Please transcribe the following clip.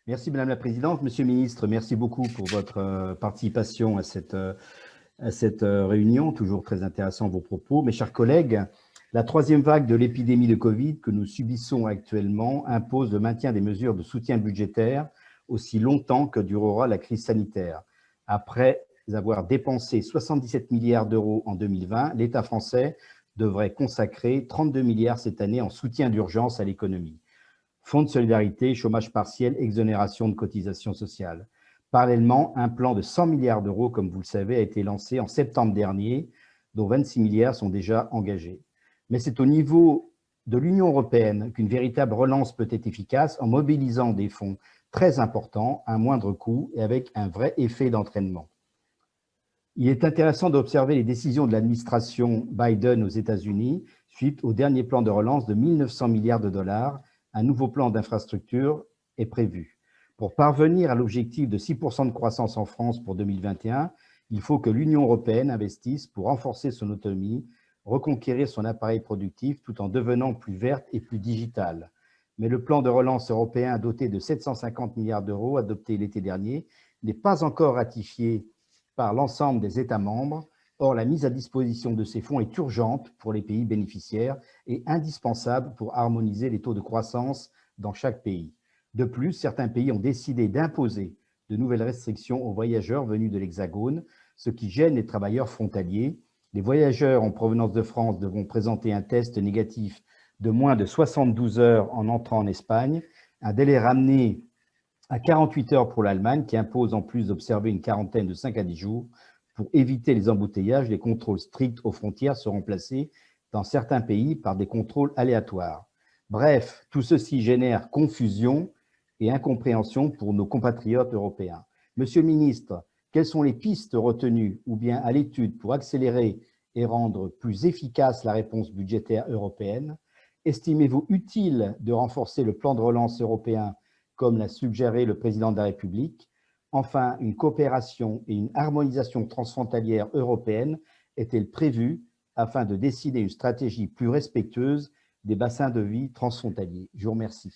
Merci Madame la Présidente. Monsieur le Ministre, merci beaucoup pour votre participation à cette réunion. Toujours très intéressant vos propos. Mes chers collègues, la troisième vague de l'épidémie de Covid que nous subissons actuellement impose le maintien des mesures de soutien budgétaire aussi longtemps que durera la crise sanitaire. Après avoir dépensé 77 milliards d'euros en 2020, l'État français devrait consacrer 32 milliards cette année en soutien d'urgence à l'économie. Fonds de solidarité, chômage partiel, exonération de cotisations sociales. Parallèlement, un plan de 100 milliards d'euros, comme vous le savez, a été lancé en septembre dernier, dont 26 milliards sont déjà engagés. Mais c'est au niveau de l'Union européenne qu'une véritable relance peut être efficace en mobilisant des fonds très importants, à moindre coût et avec un vrai effet d'entraînement. Il est intéressant d'observer les décisions de l'administration Biden aux États-Unis suite au dernier plan de relance de 1 900 milliards de dollars. Un nouveau plan d'infrastructure est prévu. Pour parvenir à l'objectif de 6% de croissance en France pour 2021, il faut que l'Union européenne investisse pour renforcer son autonomie, reconquérir son appareil productif tout en devenant plus verte et plus digitale. Mais le plan de relance européen doté de 750 milliards d'euros adopté l'été dernier n'est pas encore ratifié par l'ensemble des États membres. Or, la mise à disposition de ces fonds est urgente pour les pays bénéficiaires et indispensable pour harmoniser les taux de croissance dans chaque pays. De plus, certains pays ont décidé d'imposer de nouvelles restrictions aux voyageurs venus de l'Hexagone, ce qui gêne les travailleurs frontaliers. Les voyageurs en provenance de France devront présenter un test négatif de moins de 72 heures en entrant en Espagne, un délai ramené à 48 heures pour l'Allemagne, qui impose en plus d'observer une quarantaine de 5 à 10 jours. Pour éviter les embouteillages, les contrôles stricts aux frontières seront placés dans certains pays par des contrôles aléatoires. Bref, tout ceci génère confusion et incompréhension pour nos compatriotes européens. Monsieur le ministre, quelles sont les pistes retenues ou bien à l'étude pour accélérer et rendre plus efficace la réponse budgétaire européenne? Estimez-vous utile de renforcer le plan de relance européen comme l'a suggéré le président de la République? Enfin, une coopération et une harmonisation transfrontalière européenne est-elle prévue afin de décider une stratégie plus respectueuse des bassins de vie transfrontaliers? Je vous remercie.